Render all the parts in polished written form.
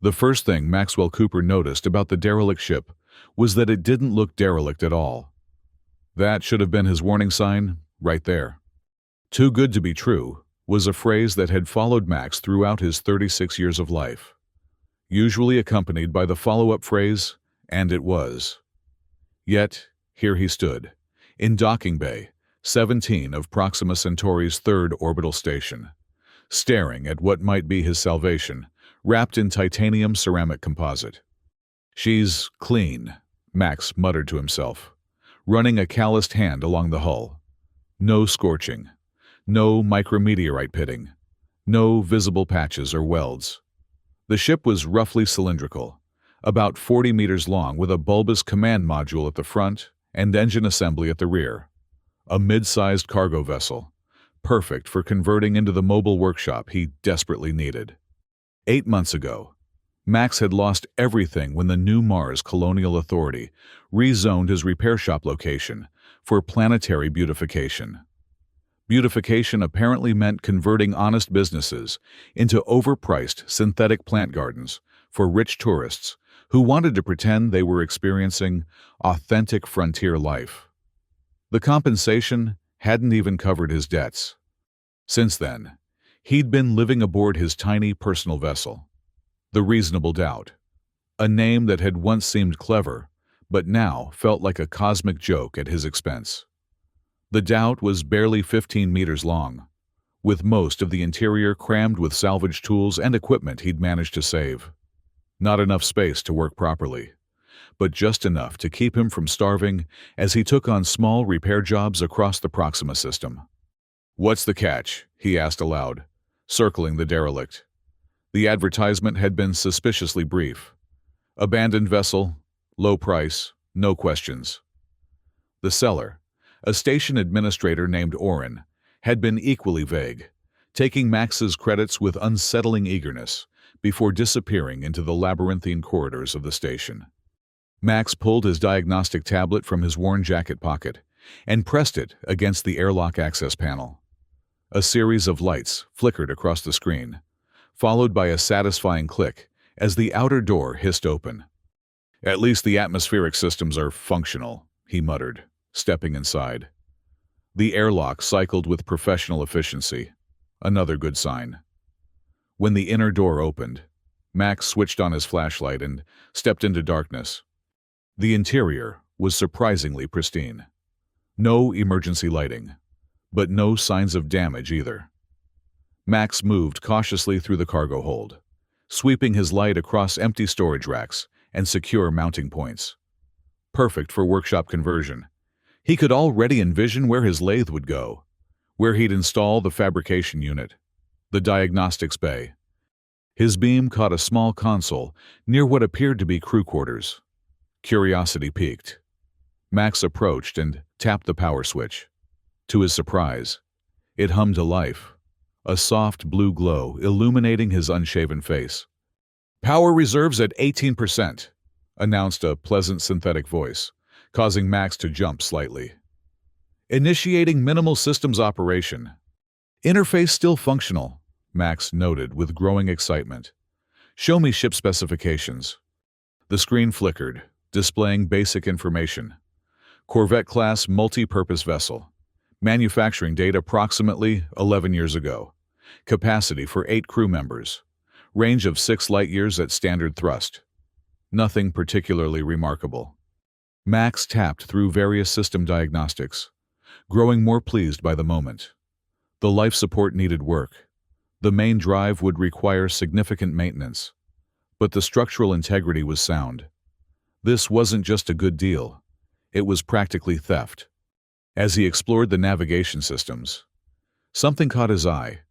The first thing Maxwell Cooper noticed about the derelict ship was that it didn't look derelict at all. That should have been his warning sign, right there. Too good to be true was a phrase that had followed Max throughout his 36 years of life, usually accompanied by the follow-up phrase, "and it was." Yet, here he stood, in Docking Bay 17 of Proxima Centauri's third orbital station, staring at what might be his salvation, wrapped in titanium ceramic composite. "She's clean," Max muttered to himself, running a calloused hand along the hull. No scorching, no micrometeorite pitting, no visible patches or welds. The ship was roughly cylindrical, about 40 meters long, with a bulbous command module at the front and engine assembly at the rear. A mid-sized cargo vessel, perfect for converting into the mobile workshop he desperately needed. 8 months ago, Max had lost everything when the New Mars Colonial Authority rezoned his repair shop location for planetary beautification. Beautification apparently meant converting honest businesses into overpriced synthetic plant gardens for rich tourists who wanted to pretend they were experiencing authentic frontier life. The compensation hadn't even covered his debts. Since then, he'd been living aboard his tiny personal vessel, the Reasonable Doubt, a name that had once seemed clever, but now felt like a cosmic joke at his expense. The Doubt was barely 15 meters long, with most of the interior crammed with salvage tools and equipment he'd managed to save. Not enough space to work properly, but just enough to keep him from starving as he took on small repair jobs across the Proxima system. "What's the catch?" he asked aloud, circling the derelict. The advertisement had been suspiciously brief. Abandoned vessel, low price, no questions. The seller, a station administrator named Oren, had been equally vague, taking Max's credits with unsettling eagerness before disappearing into the labyrinthine corridors of the station. Max pulled his diagnostic tablet from his worn jacket pocket and pressed it against the airlock access panel. A series of lights flickered across the screen, followed by a satisfying click as the outer door hissed open. "At least the atmospheric systems are functional," he muttered, stepping inside. The airlock cycled with professional efficiency, another good sign. When the inner door opened, Max switched on his flashlight and stepped into darkness. The interior was surprisingly pristine. No emergency lighting, but no signs of damage either. Max moved cautiously through the cargo hold, sweeping his light across empty storage racks and secure mounting points. Perfect for workshop conversion. He could already envision where his lathe would go, where he'd install the fabrication unit, the diagnostics bay. His beam caught a small console near what appeared to be crew quarters. Curiosity piqued. Max approached and tapped the power switch. To his surprise, it hummed to life, a soft blue glow illuminating his unshaven face. "Power reserves at 18%, announced a pleasant synthetic voice, causing Max to jump slightly. "Initiating minimal systems operation. Interface still functional," Max noted with growing excitement. "Show me ship specifications." The screen flickered, displaying basic information. Corvette-class multi-purpose vessel. Manufacturing date approximately 11 years ago. Capacity for 8 crew members. Range of 6 light-years at standard thrust. Nothing particularly remarkable. Max tapped through various system diagnostics, growing more pleased by the moment. The life support needed work. The main drive would require significant maintenance, but the structural integrity was sound. This wasn't just a good deal. It was practically theft. As he explored the navigation systems, something caught his eye,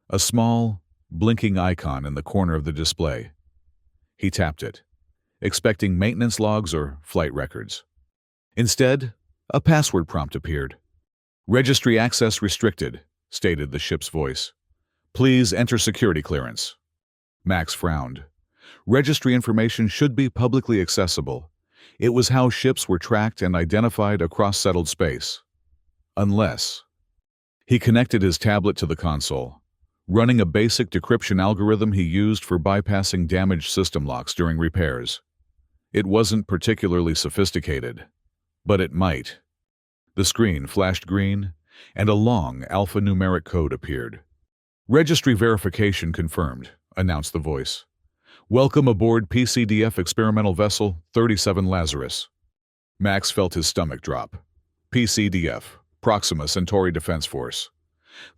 a small, blinking icon in the corner of the display. He tapped it, expecting maintenance logs or flight records. Instead, a password prompt appeared. "Registry access restricted," stated the ship's voice. "Please enter security clearance." Max frowned. Registry information should be publicly accessible. It was how ships were tracked and identified across settled space. Unless... He connected his tablet to the console, running a basic decryption algorithm he used for bypassing damaged system locks during repairs. It wasn't particularly sophisticated, but it might. The screen flashed green, and a long alphanumeric code appeared. "Registry verification confirmed," announced the voice. "Welcome aboard PCDF Experimental Vessel 37 Lazarus." Max felt his stomach drop. PCDF, Proxima Centauri Defense Force.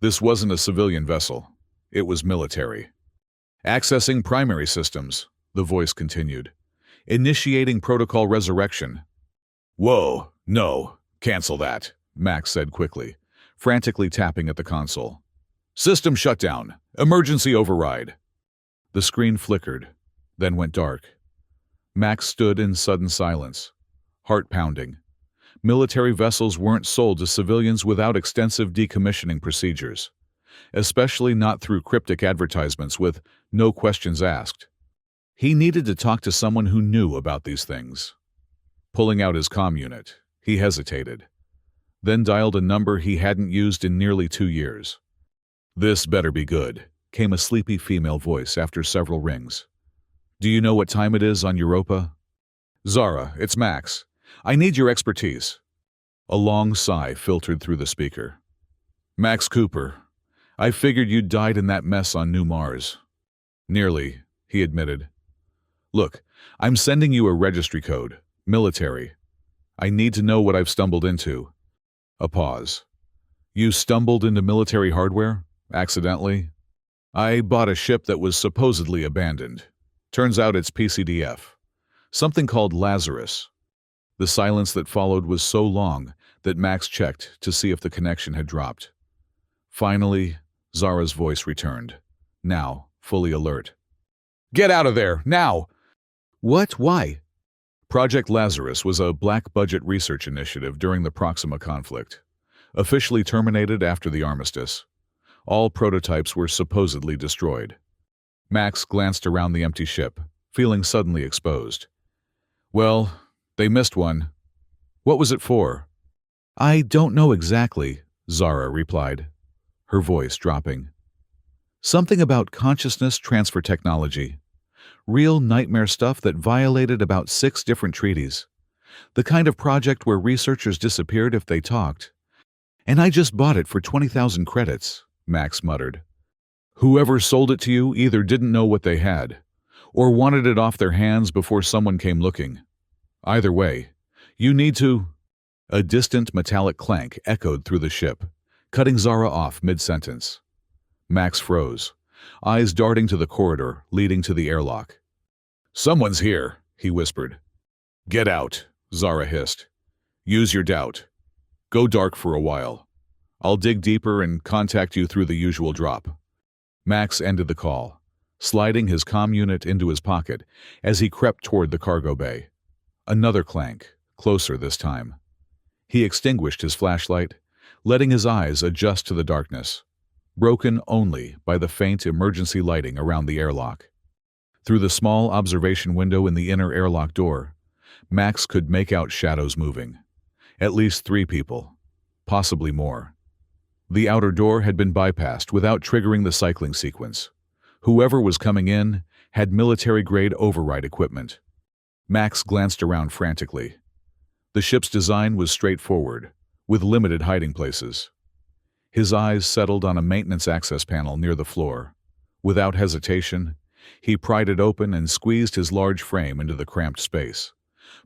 This wasn't a civilian vessel. It was military. "Accessing primary systems," the voice continued. "Initiating protocol resurrection." "Whoa, no, cancel that," Max said quickly, frantically tapping at the console. "System shutdown. Emergency override." The screen flickered, then went dark. Max stood in sudden silence, heart pounding. Military vessels weren't sold to civilians without extensive decommissioning procedures, especially not through cryptic advertisements with no questions asked. He needed to talk to someone who knew about these things. Pulling out his comm unit, he hesitated, then dialed a number he hadn't used in nearly 2 years. "This better be good," came a sleepy female voice after several rings. "Do you know what time it is on Europa?" "Zara, it's Max. I need your expertise." A long sigh filtered through the speaker. "Max Cooper. I figured you'd died in that mess on New Mars." "Nearly," he admitted. "Look, I'm sending you a registry code. Military. I need to know what I've stumbled into." A pause. "You stumbled into military hardware? Accidentally?" "I bought a ship that was supposedly abandoned. Turns out it's PCDF. Something called Lazarus." The silence that followed was so long that Max checked to see if the connection had dropped. Finally, Zara's voice returned, now fully alert. "Get out of there, now!" "What? Why?" Project Lazarus was a black-budget research initiative during the Proxima conflict, officially terminated after the armistice. All prototypes were supposedly destroyed. Max glanced around the empty ship, feeling suddenly exposed. "Well, they missed one. What was it for?" "I don't know exactly," Zara replied, her voice dropping. "Something about consciousness transfer technology. Real nightmare stuff that violated about 6 different treaties. The kind of project where researchers disappeared if they talked. And I just bought it for 20,000 credits, Max muttered. "Whoever sold it to you either didn't know what they had, or wanted it off their hands before someone came looking. Either way, you need to—" A distant metallic clank echoed through the ship, cutting Zara off mid-sentence. Max froze, eyes darting to the corridor leading to the airlock. "Someone's here," he whispered. "Get out," Zara hissed. "Use your doubt. Go dark for a while. I'll dig deeper and contact you through the usual drop." Max ended the call, sliding his comm unit into his pocket as he crept toward the cargo bay. Another clank, closer this time. He extinguished his flashlight, letting his eyes adjust to the darkness, broken only by the faint emergency lighting around the airlock. Through the small observation window in the inner airlock door, Max could make out shadows moving. At least 3 people, possibly more. The outer door had been bypassed without triggering the cycling sequence. Whoever was coming in had military-grade override equipment. Max glanced around frantically. The ship's design was straightforward, with limited hiding places. His eyes settled on a maintenance access panel near the floor. Without hesitation, he pried it open and squeezed his large frame into the cramped space,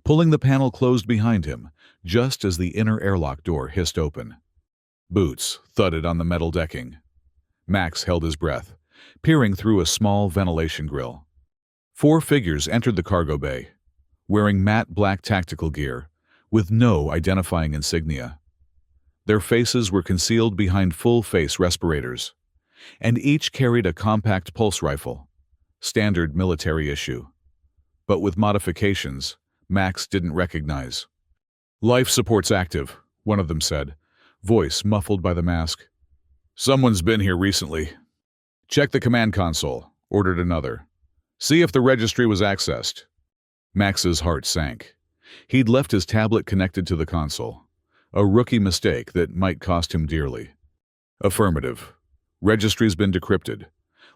pulling the panel closed behind him just as the inner airlock door hissed open. Boots thudded on the metal decking. Max held his breath, peering through a small ventilation grill. 4 figures entered the cargo bay, wearing matte black tactical gear, with no identifying insignia. Their faces were concealed behind full-face respirators, and each carried a compact pulse rifle, standard military issue, but with modifications Max didn't recognize. "Life support's active," one of them said, voice muffled by the mask. "Someone's been here recently." "Check the command console," ordered another. "See if the registry was accessed." Max's heart sank. He'd left his tablet connected to the console, a rookie mistake that might cost him dearly. "Affirmative. Registry's been decrypted.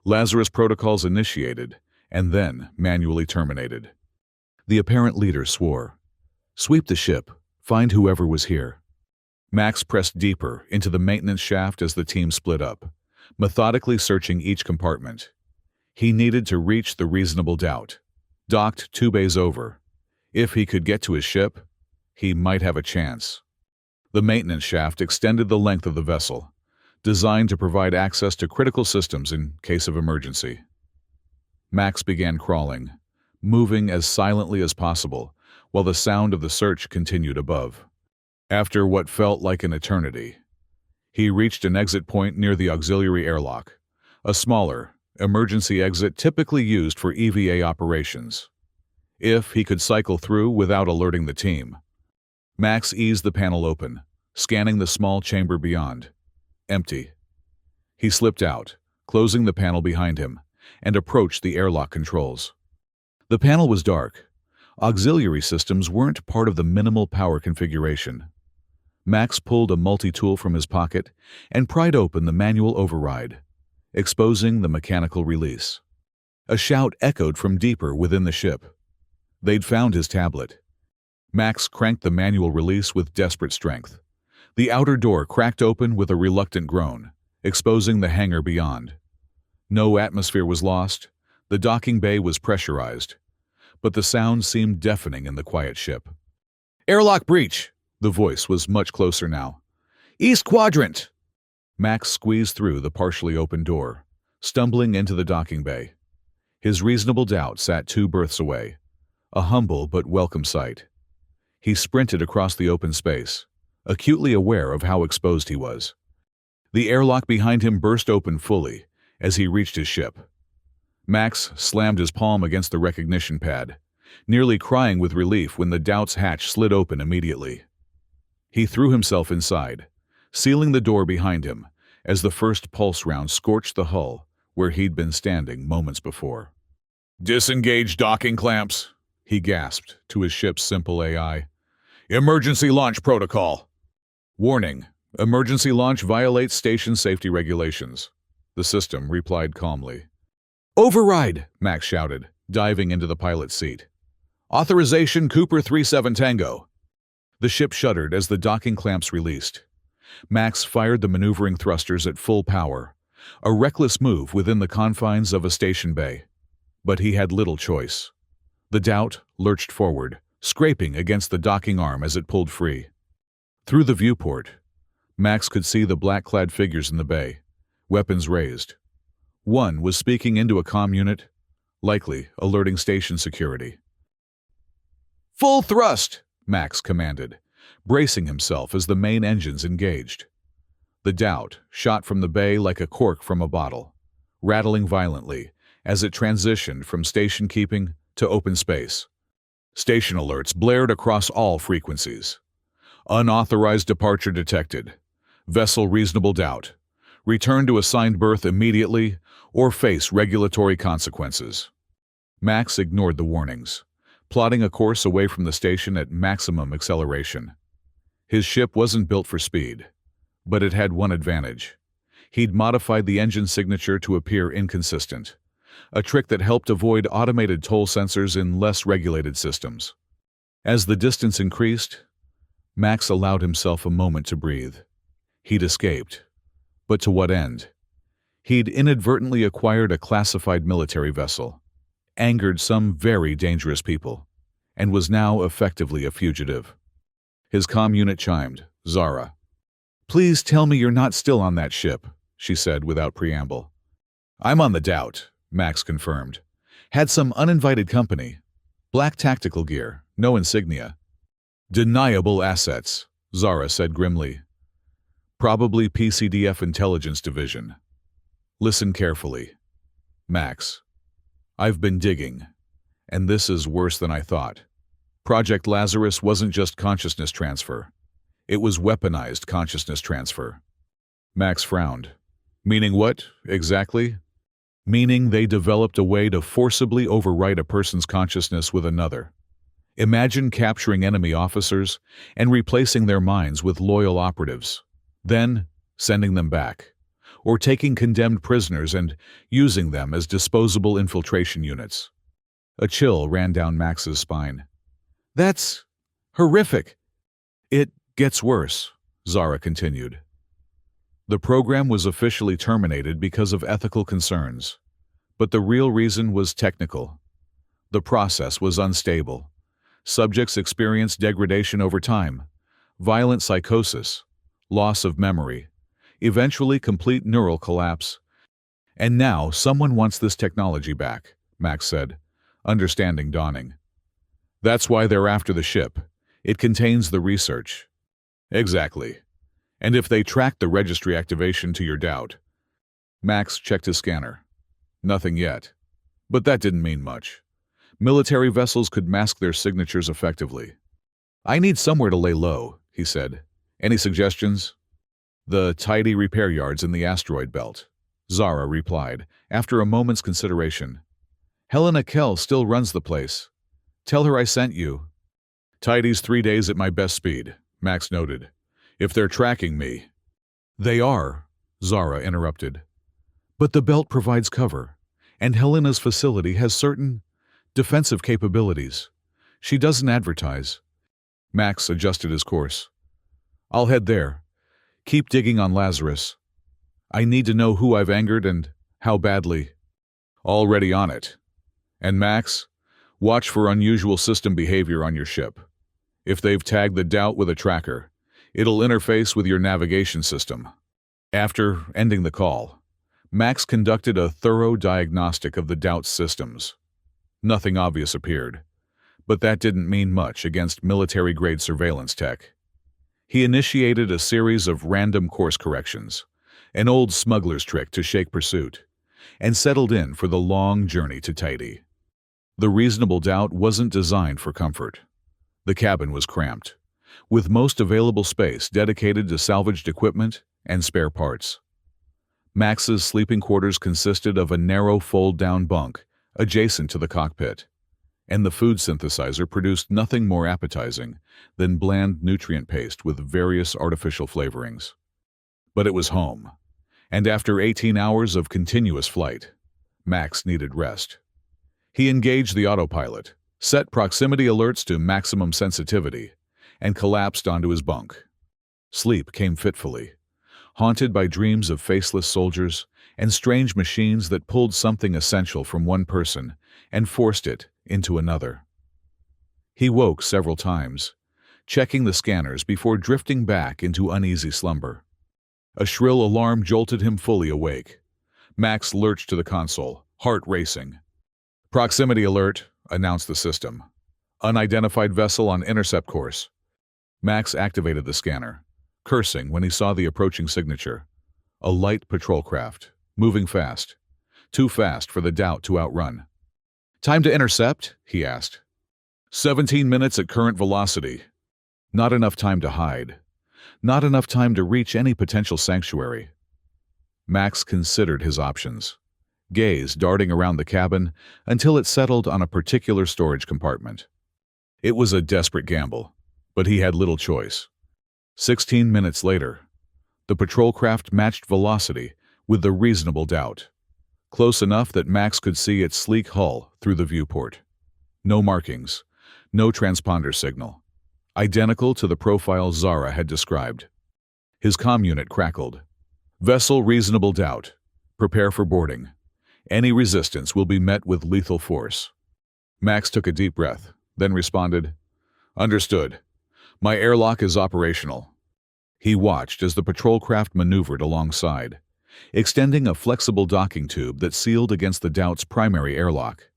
Lazarus protocols initiated, and then manually terminated. The apparent leader swore. Sweep the ship. Find whoever was here. Max pressed deeper into the maintenance shaft as the team split up, methodically searching each compartment. He needed to reach the reasonable doubt. Docked 2 bays over. If he could get to his ship, he might have a chance. The maintenance shaft extended the length of the vessel, designed to provide access to critical systems in case of emergency. Max began crawling, moving as silently as possible, while the sound of the search continued above. After what felt like an eternity, he reached an exit point near the auxiliary airlock, a smaller, emergency exit typically used for EVA operations. If he could cycle through without alerting the team. Max eased the panel open, scanning the small chamber beyond. Empty. He slipped out, closing the panel behind him, and approached the airlock controls. The panel was dark. Auxiliary systems weren't part of the minimal power configuration. Max pulled a multi-tool from his pocket and pried open the manual override, exposing the mechanical release. A shout echoed from deeper within the ship. They'd found his tablet. Max cranked the manual release with desperate strength. The outer door cracked open with a reluctant groan, exposing the hangar beyond. No atmosphere was lost. The docking bay was pressurized, but the sound seemed deafening in the quiet ship. "Airlock breach!" The voice was much closer now. "East quadrant!" Max squeezed through the partially open door, stumbling into the docking bay. His reasonable doubt sat 2 berths away, a humble but welcome sight. He sprinted across the open space, acutely aware of how exposed he was. The airlock behind him burst open fully as he reached his ship. Max slammed his palm against the recognition pad, nearly crying with relief when the doubt's hatch slid open immediately. He threw himself inside, sealing the door behind him as the first pulse round scorched the hull where he'd been standing moments before. "Disengage docking clamps," he gasped to his ship's simple AI. "Emergency launch protocol." "Warning, emergency launch violates station safety regulations," the system replied calmly. "Override," Max shouted, diving into the pilot's seat. "Authorization Cooper 37 Tango." The ship shuddered as the docking clamps released. Max fired the maneuvering thrusters at full power, a reckless move within the confines of a station bay. But he had little choice. The Doubt lurched forward, scraping against the docking arm as it pulled free. Through the viewport, Max could see the black-clad figures in the bay, weapons raised. One was speaking into a comm unit, likely alerting station security. "Full thrust!" Max commanded, bracing himself as the main engines engaged. The Doubt shot from the bay like a cork from a bottle, rattling violently as it transitioned from station keeping to open space. Station alerts blared across all frequencies. "Unauthorized departure detected. Vessel reasonable doubt. Return to assigned berth immediately or face regulatory consequences." Max ignored the warnings, plotting a course away from the station at maximum acceleration. His ship wasn't built for speed, but it had one advantage. He'd modified the engine signature to appear inconsistent, a trick that helped avoid automated toll sensors in less regulated systems. As the distance increased, Max allowed himself a moment to breathe. He'd escaped. But to what end? He'd inadvertently acquired a classified military vessel, angered some very dangerous people, and was now effectively a fugitive. His comm unit chimed, "Zara." "Please tell me you're not still on that ship," she said without preamble. "I'm on the Doubt," Max confirmed. "Had some uninvited company. Black tactical gear, no insignia." "Deniable assets," Zara said grimly. "Probably PCDF Intelligence Division. Listen carefully. Max, I've been digging, and this is worse than I thought. Project Lazarus wasn't just consciousness transfer. It was weaponized consciousness transfer." Max frowned. "Meaning what, exactly?" "Meaning they developed a way to forcibly overwrite a person's consciousness with another. Imagine capturing enemy officers and replacing their minds with loyal operatives, then sending them back, or taking condemned prisoners and using them as disposable infiltration units. A chill ran down Max's spine. That's horrific. It gets worse, Zara continued. The program was officially terminated because of ethical concerns, but the real reason was technical. The process was unstable. Subjects experienced degradation over time, violent psychosis, loss of memory, eventually complete neural collapse. And now someone wants this technology back, Max said, understanding dawning. That's why they're after the ship. It contains the research. Exactly. And if they track the registry activation to your doubt. Max checked his scanner. Nothing yet. But that didn't mean much. Military vessels could mask their signatures effectively. I need somewhere to lay low, he said. Any suggestions? The tidy repair yards in the asteroid belt, Zara replied, after a moment's consideration. Helena Kell still runs the place. Tell her I sent you. Tidy's 3 days at my best speed, Max noted. If they're tracking me. They are, Zara interrupted. But the belt provides cover, and Helena's facility has certain defensive capabilities. She doesn't advertise. Max adjusted his course. I'll head there. Keep digging on Lazarus. I need to know who I've angered and how badly. Already on it. And Max, watch for unusual system behavior on your ship. If they've tagged the doubt with a tracker, it'll interface with your navigation system. After ending the call, Max conducted a thorough diagnostic of the doubt's systems. Nothing obvious appeared, but that didn't mean much against military-grade surveillance tech. He initiated a series of random course corrections, an old smuggler's trick to shake pursuit, and settled in for the long journey to Tidy. The reasonable doubt wasn't designed for comfort. The cabin was cramped, with most available space dedicated to salvaged equipment and spare parts. Max's sleeping quarters consisted of a narrow fold-down bunk adjacent to the cockpit, and the food synthesizer produced nothing more appetizing than bland nutrient paste with various artificial flavorings. But it was home, and after 18 hours of continuous flight, Max needed rest. He engaged the autopilot, set proximity alerts to maximum sensitivity, and collapsed onto his bunk. Sleep came fitfully, haunted by dreams of faceless soldiers and strange machines that pulled something essential from one person and forced it into another. He woke several times, checking the scanners before drifting back into uneasy slumber. A shrill alarm jolted him fully awake. Max lurched to the console, heart racing. Proximity alert, announced the system. Unidentified vessel on intercept course. Max activated the scanner, cursing when he saw the approaching signature. A light patrol craft, moving fast. Too fast for the doubt to outrun. Time to intercept? He asked. 17 minutes at current velocity. Not enough time to hide. Not enough time to reach any potential sanctuary. Max considered his options, gaze darting around the cabin until it settled on a particular storage compartment. It was a desperate gamble, but he had little choice. 16 minutes later, the patrol craft matched velocity with the reasonable doubt, close enough that Max could see its sleek hull through the viewport. No markings, no transponder signal, identical to the profile Zara had described. His comm unit crackled. Vessel reasonable doubt. Prepare for boarding. Any resistance will be met with lethal force. Max took a deep breath, then responded, Understood. My airlock is operational. He watched as the patrol craft maneuvered alongside, extending a flexible docking tube that sealed against the Doubt's primary airlock.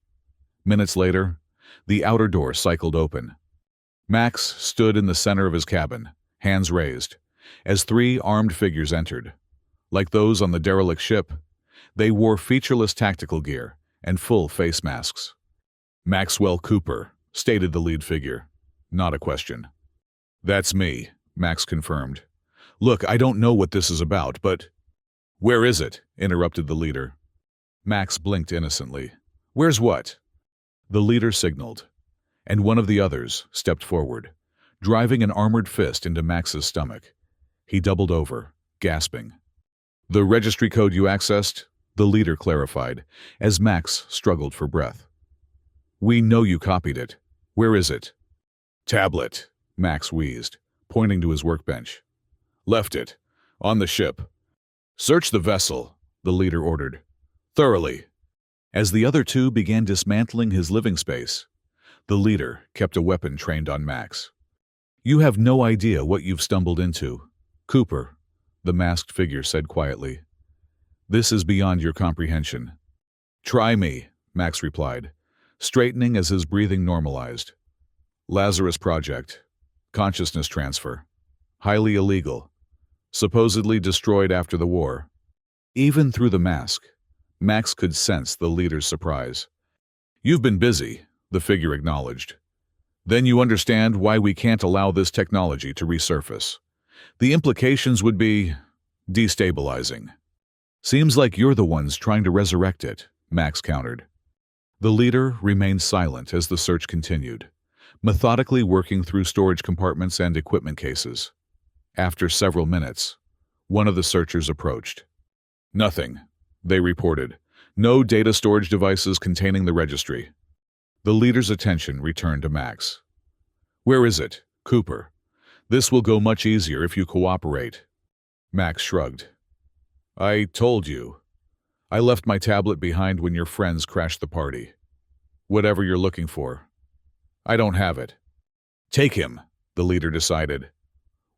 Minutes later, the outer door cycled open. Max stood in the center of his cabin, hands raised, as 3 armed figures entered. Like those on the derelict ship, they wore featureless tactical gear and full face masks. Maxwell Cooper, stated the lead figure. Not a question. That's me, Max confirmed. Look, I don't know what this is about, but... Where is it? Interrupted the leader. Max blinked innocently. Where's what? The leader signaled, and one of the others stepped forward, driving an armored fist into Max's stomach. He doubled over, gasping. The registry code you accessed? The leader clarified, as Max struggled for breath. We know you copied it. Where is it? Tablet, Max wheezed, pointing to his workbench. Left it. On the ship. Search the vessel, the leader ordered. Thoroughly. As the other two began dismantling his living space, the leader kept a weapon trained on Max. You have no idea what you've stumbled into. Cooper, the masked figure said quietly. This is beyond your comprehension. Try me, Max replied, straightening as his breathing normalized. Lazarus Project. Consciousness transfer. Highly illegal. Supposedly destroyed after the war. Even through the mask, Max could sense the leader's surprise. You've been busy, the figure acknowledged. Then you understand why we can't allow this technology to resurface. The implications would be destabilizing. Seems like you're the ones trying to resurrect it, Max countered. The leader remained silent as the search continued, methodically working through storage compartments and equipment cases. After several minutes, one of the searchers approached. Nothing, they reported. No data storage devices containing the registry. The leader's attention returned to Max. Where is it, Cooper? This will go much easier if you cooperate. Max shrugged. I told you. I left my tablet behind when your friends crashed the party. Whatever you're looking for. I don't have it. Take him, the leader decided.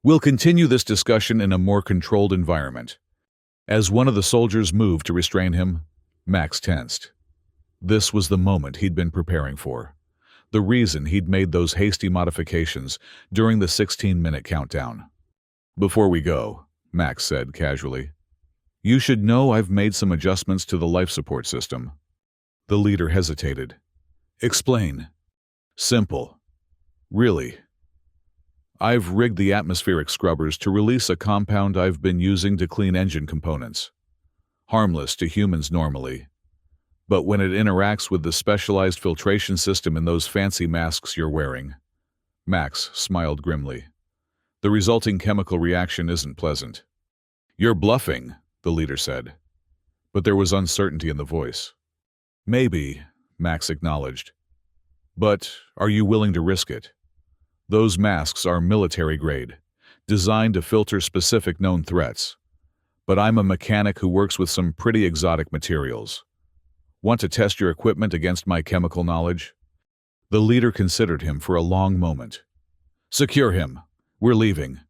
We'll continue this discussion in a more controlled environment. As one of the soldiers moved to restrain him, Max tensed. This was the moment he'd been preparing for. The reason he'd made those hasty modifications during the 16-minute countdown. Before we go, Max said casually, you should know I've made some adjustments to the life support system. The leader hesitated. Explain. Simple. Really. I've rigged the atmospheric scrubbers to release a compound I've been using to clean engine components. Harmless to humans normally. But when it interacts with the specialized filtration system in those fancy masks you're wearing, Max smiled grimly. The resulting chemical reaction isn't pleasant. You're bluffing, the leader said. But there was uncertainty in the voice. Maybe, Max acknowledged. But are you willing to risk it? Those masks are military grade, designed to filter specific known threats. But I'm a mechanic who works with some pretty exotic materials. Want to test your equipment against my chemical knowledge? The leader considered him for a long moment. Secure him. We're leaving.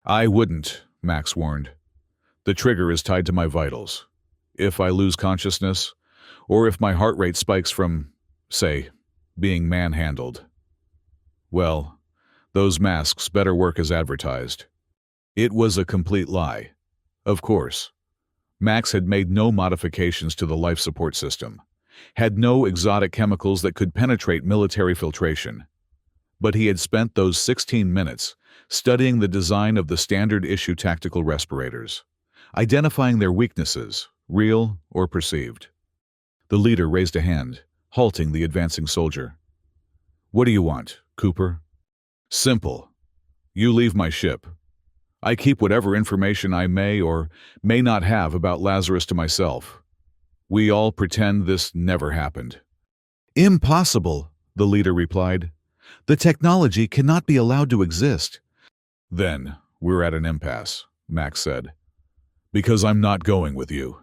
I wouldn't, Max warned. The trigger is tied to my vitals. If I lose consciousness, or if my heart rate spikes from, say, being manhandled, well, those masks better work as advertised. It was a complete lie. Of course. Max had made no modifications to the life support system, had no exotic chemicals that could penetrate military filtration. But he had spent those 16 minutes studying the design of the standard-issue tactical respirators, identifying their weaknesses, real or perceived. The leader raised a hand, halting the advancing soldier. What do you want, Cooper? Simple. You leave my ship. I keep whatever information I may or may not have about Lazarus to myself. We all pretend this never happened. Impossible, the leader replied. The technology cannot be allowed to exist. Then we're at an impasse, Max said. Because I'm not going with you,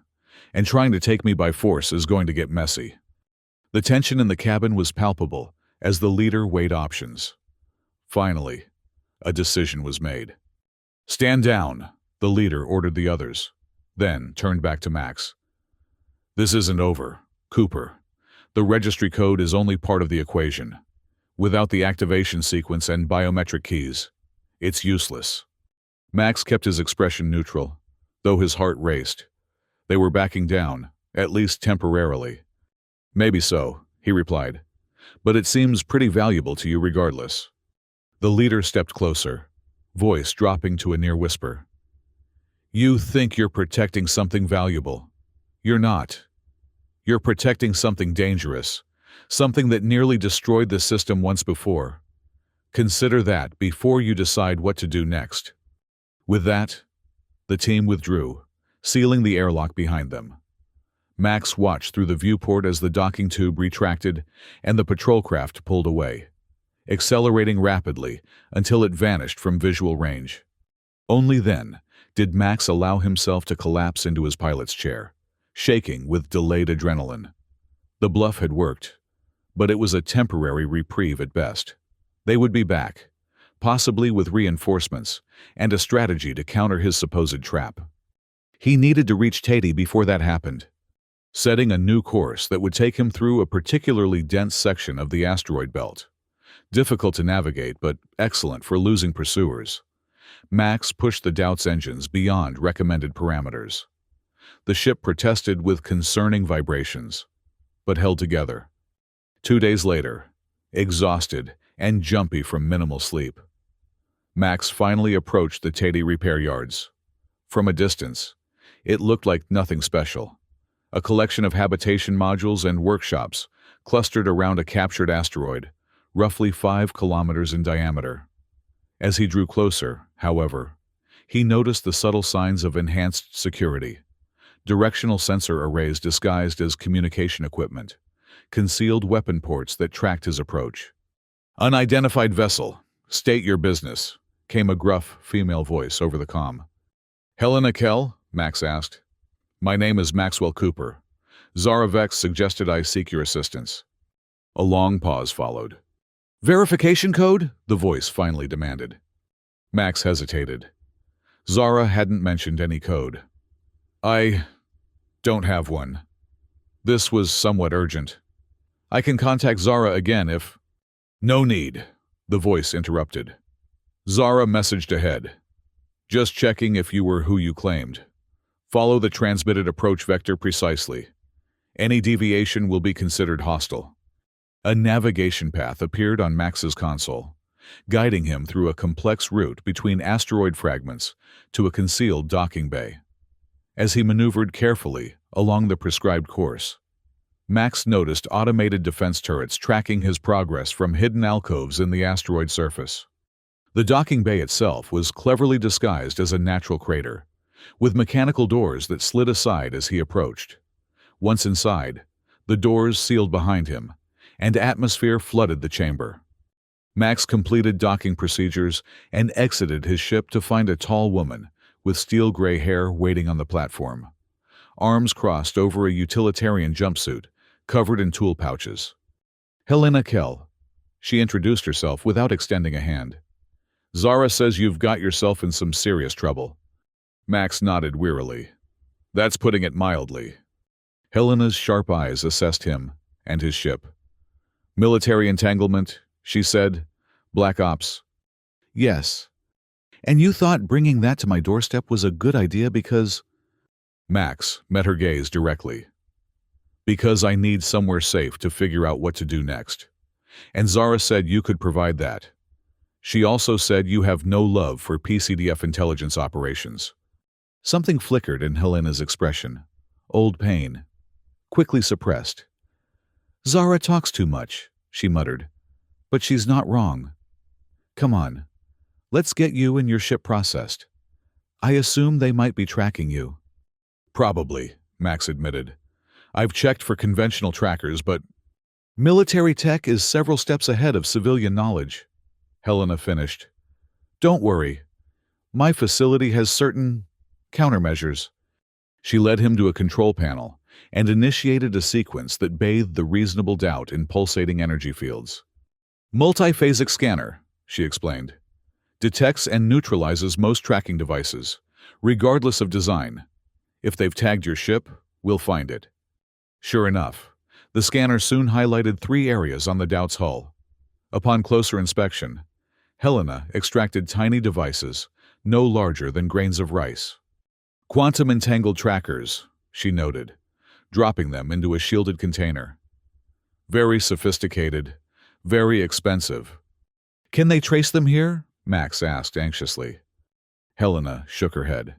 and trying to take me by force is going to get messy. The tension in the cabin was palpable as the leader weighed options. Finally, a decision was made. Stand down, the leader ordered the others, then turned back to Max. This isn't over, Cooper. The registry code is only part of the equation. Without the activation sequence and biometric keys, it's useless. Max kept his expression neutral, though his heart raced. They were backing down, at least temporarily. Maybe so, he replied, but it seems pretty valuable to you regardless. The leader stepped closer, voice dropping to a near whisper. You think you're protecting something valuable. You're not. You're protecting something dangerous, something that nearly destroyed the system once before. Consider that before you decide what to do next. With that, the team withdrew, sealing the airlock behind them. Max watched through the viewport as the docking tube retracted and the patrol craft pulled away, accelerating rapidly until it vanished from visual range. Only then did Max allow himself to collapse into his pilot's chair, shaking with delayed adrenaline. The bluff had worked, but it was a temporary reprieve at best. They would be back, possibly with reinforcements and a strategy to counter his supposed trap. He needed to reach Tatey before that happened, setting a new course that would take him through a particularly dense section of the asteroid belt. Difficult to navigate, but excellent for losing pursuers. Max pushed the Doubt's engines beyond recommended parameters. The ship protested with concerning vibrations, but held together. 2 days later, exhausted and jumpy from minimal sleep, Max finally approached the Tatey repair yards. From a distance, it looked like nothing special. A collection of habitation modules and workshops clustered around a captured asteroid, roughly 5 kilometers in diameter. As he drew closer, however, he noticed the subtle signs of enhanced security. Directional sensor arrays disguised as communication equipment, concealed weapon ports that tracked his approach. "Unidentified vessel, state your business," came a gruff female voice over the comm. "Helena Kell?" Max asked. "My name is Maxwell Cooper. Zara Vex suggested I seek your assistance." A long pause followed. "Verification code?" the voice finally demanded. Max hesitated. Zara hadn't mentioned any code. "I don't have one." This was somewhat urgent. "I can contact Zara again if—" "No need," the voice interrupted. Zara messaged ahead. "Just checking if you were who you claimed. Follow the transmitted approach vector precisely. Any deviation will be considered hostile." A navigation path appeared on Max's console, guiding him through a complex route between asteroid fragments to a concealed docking bay. As he maneuvered carefully along the prescribed course, Max noticed automated defense turrets tracking his progress from hidden alcoves in the asteroid surface. The docking bay itself was cleverly disguised as a natural crater, with mechanical doors that slid aside as he approached. Once inside, the doors sealed behind him, and atmosphere flooded the chamber. Max completed docking procedures and exited his ship to find a tall woman with steel-gray hair waiting on the platform, arms crossed over a utilitarian jumpsuit covered in tool pouches. "Helena Kell." She introduced herself without extending a hand. "Zara says you've got yourself in some serious trouble." Max nodded wearily. "That's putting it mildly." Helena's sharp eyes assessed him and his ship. "Military entanglement," she said. "Black Ops." "Yes. And you thought bringing that to my doorstep was a good idea because—" Max met her gaze directly. "Because I need somewhere safe to figure out what to do next. And Zara said you could provide that. She also said you have no love for PCDF intelligence operations." Something flickered in Helena's expression. Old pain. Quickly suppressed. "Zara talks too much," she muttered. "But she's not wrong. Come on. Let's get you and your ship processed. I assume they might be tracking you." "Probably," Max admitted. "I've checked for conventional trackers, but—" "Military tech is several steps ahead of civilian knowledge," Helena finished. "Don't worry. My facility has certain countermeasures." She led him to a control panel and initiated a sequence that bathed the reasonable doubt in pulsating energy fields. "Multiphasic scanner," she explained. "Detects and neutralizes most tracking devices, regardless of design. If they've tagged your ship, we'll find it." Sure enough, the scanner soon highlighted 3 areas on the Doubt's hull. Upon closer inspection, Helena extracted tiny devices no larger than grains of rice. "Quantum-entangled trackers," she noted, dropping them into a shielded container. "Very sophisticated, very expensive." "Can they trace them here?" Max asked anxiously. Helena shook her head.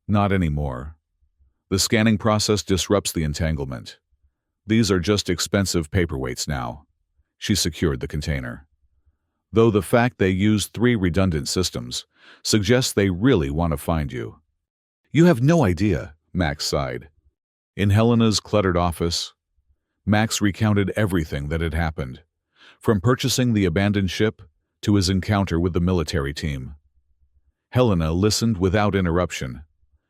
"Not anymore. The scanning process disrupts the entanglement. These are just expensive paperweights now." She secured the container. "Though the fact they use 3 redundant systems suggests they really want to find you." You have no idea, Max sighed. In Helena's cluttered office, Max recounted everything that had happened, from purchasing the abandoned ship to his encounter with the military team. Helena listened without interruption,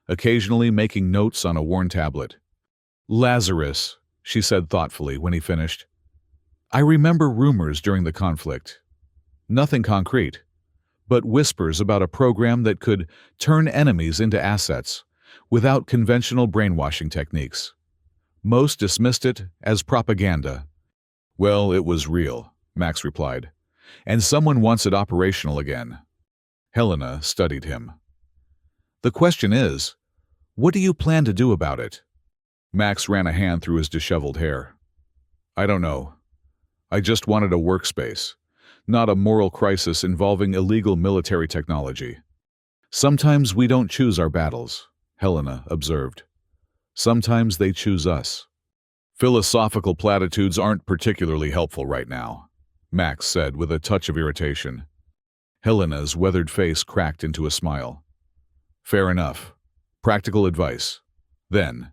occasionally making notes on a worn tablet. Lazarus, she said thoughtfully when he finished. I remember rumors during the conflict. Nothing concrete, but whispers about a program that could turn enemies into assets without conventional brainwashing techniques. Most dismissed it as propaganda. Well, it was real, Max replied, and someone wants it operational again. Helena studied him. The question is, what do you plan to do about it? Max ran a hand through his disheveled hair. I don't know. I just wanted a workspace, not a moral crisis involving illegal military technology. Sometimes we don't choose our battles, Helena observed. Sometimes they choose us. Philosophical platitudes aren't particularly helpful right now, Max said with a touch of irritation. Helena's weathered face cracked into a smile. Fair enough. Practical advice. Then,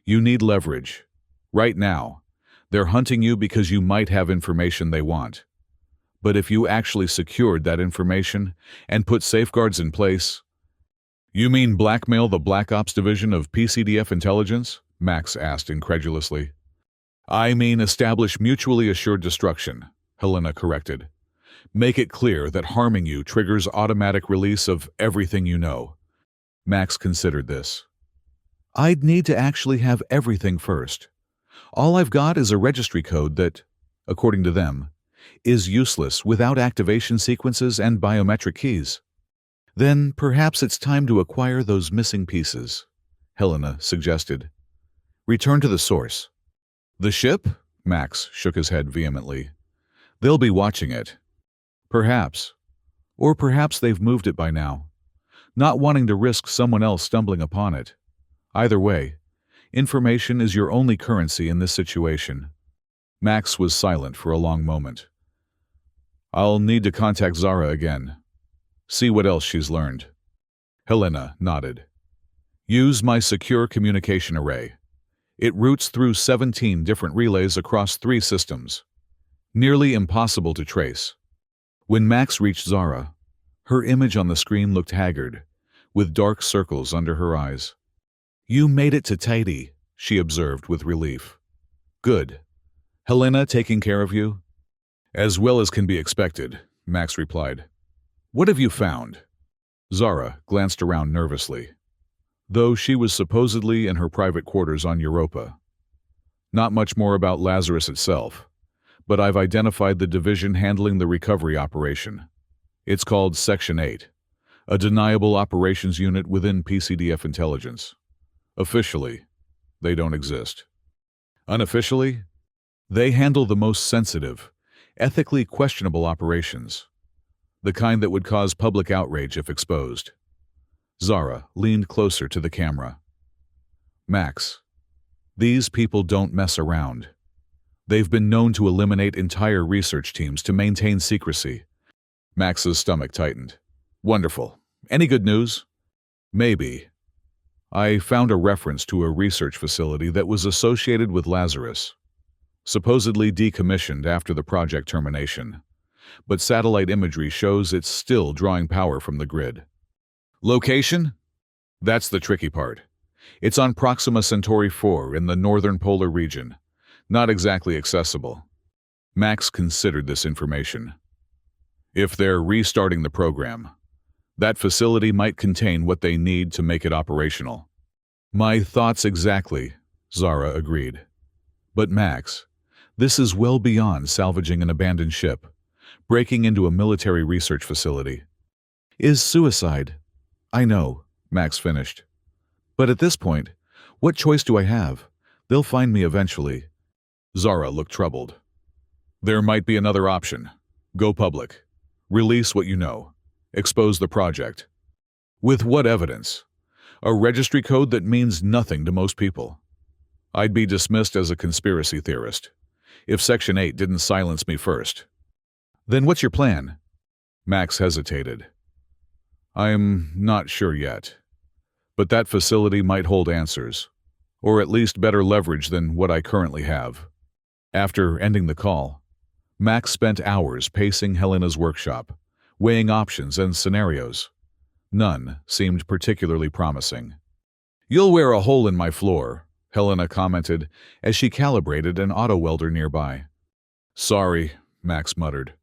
you need leverage. Right now, they're hunting you because you might have information they want. But if you actually secured that information and put safeguards in place... You mean blackmail the Black Ops division of PCDF intelligence? Max asked incredulously. I mean establish mutually assured destruction, Helena corrected. Make it clear that harming you triggers automatic release of everything you know. Max considered this. I'd need to actually have everything first. All I've got is a registry code that, according to them, is useless without activation sequences and biometric keys. Then perhaps it's time to acquire those missing pieces, Helena suggested. Return to the source. The ship? Max shook his head vehemently. They'll be watching it. Perhaps. Or perhaps they've moved it by now, not wanting to risk someone else stumbling upon it. Either way, information is your only currency in this situation. Max was silent for a long moment. I'll need to contact Zara again. See what else she's learned. Helena nodded. Use my secure communication array. It routes through 17 different relays across 3 systems. Nearly impossible to trace. When Max reached Zara, her image on the screen looked haggard, with dark circles under her eyes. You made it to Tahiti, she observed with relief. Good. Helena taking care of you? As well as can be expected, Max replied. What have you found? Zara glanced around nervously, though she was supposedly in her private quarters on Europa. Not much more about Lazarus itself, but I've identified the division handling the recovery operation. It's called Section 8, a deniable operations unit within PCDF intelligence. Officially, they don't exist. Unofficially, they handle the most sensitive, ethically questionable operations, the kind that would cause public outrage if exposed. Zara leaned closer to the camera. Max, these people don't mess around. They've been known to eliminate entire research teams to maintain secrecy. Max's stomach tightened. Wonderful. Any good news? Maybe. I found a reference to a research facility that was associated with Lazarus, supposedly decommissioned after the project termination, but satellite imagery shows it's still drawing power from the grid. Location? That's the tricky part. It's on Proxima Centauri 4 in the northern polar region, not exactly accessible. Max considered this information. If they're restarting the program, that facility might contain what they need to make it operational. My thoughts exactly, Zara agreed. But Max, this is well beyond salvaging an abandoned ship, breaking into a military research facility. Is suicide. I know, Max finished. But at this point, what choice do I have? They'll find me eventually. Zara looked troubled. There might be another option. Go public. Release what you know. Expose the project. With what evidence? A registry code that means nothing to most people. I'd be dismissed as a conspiracy theorist if Section 8 didn't silence me first. Then what's your plan? Max hesitated. I'm not sure yet. But that facility might hold answers, or at least better leverage than what I currently have. After ending the call, Max spent hours pacing Helena's workshop, weighing options and scenarios. None seemed particularly promising. "You'll wear a hole in my floor," Helena commented as she calibrated an auto welder nearby. "Sorry," Max muttered.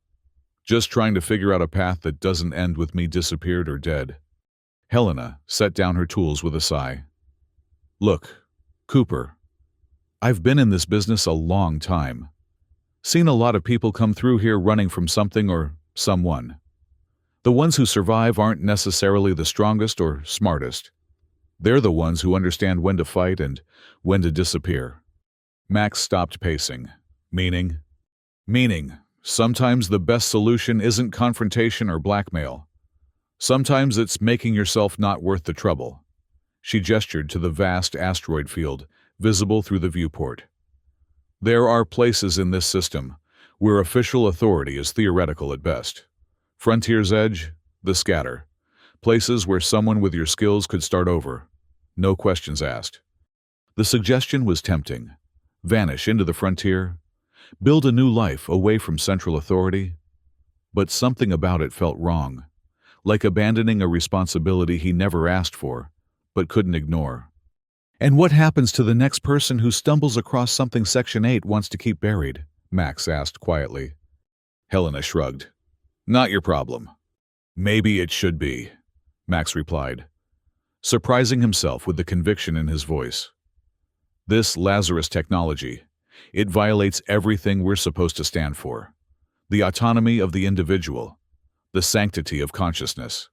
"Just trying to figure out a path that doesn't end with me disappeared or dead." Helena set down her tools with a sigh. "Look, Cooper, I've been in this business a long time. Seen a lot of people come through here running from something or someone. The ones who survive aren't necessarily the strongest or smartest. They're the ones who understand when to fight and when to disappear." Max stopped pacing. Meaning? Meaning, sometimes the best solution isn't confrontation or blackmail. Sometimes it's making yourself not worth the trouble. She gestured to the vast asteroid field, visible through the viewport. There are places in this system where official authority is theoretical at best. Frontier's edge, the scatter. Places where someone with your skills could start over. No questions asked. The suggestion was tempting. Vanish into the frontier. Build a new life away from central authority. But something about it felt wrong. Like abandoning a responsibility he never asked for, but couldn't ignore. "And what happens to the next person who stumbles across something Section 8 wants to keep buried?" Max asked quietly. Helena shrugged. "Not your problem." "Maybe it should be," Max replied, surprising himself with the conviction in his voice. "This Lazarus technology, it violates everything we're supposed to stand for. The autonomy of the individual, the sanctity of consciousness.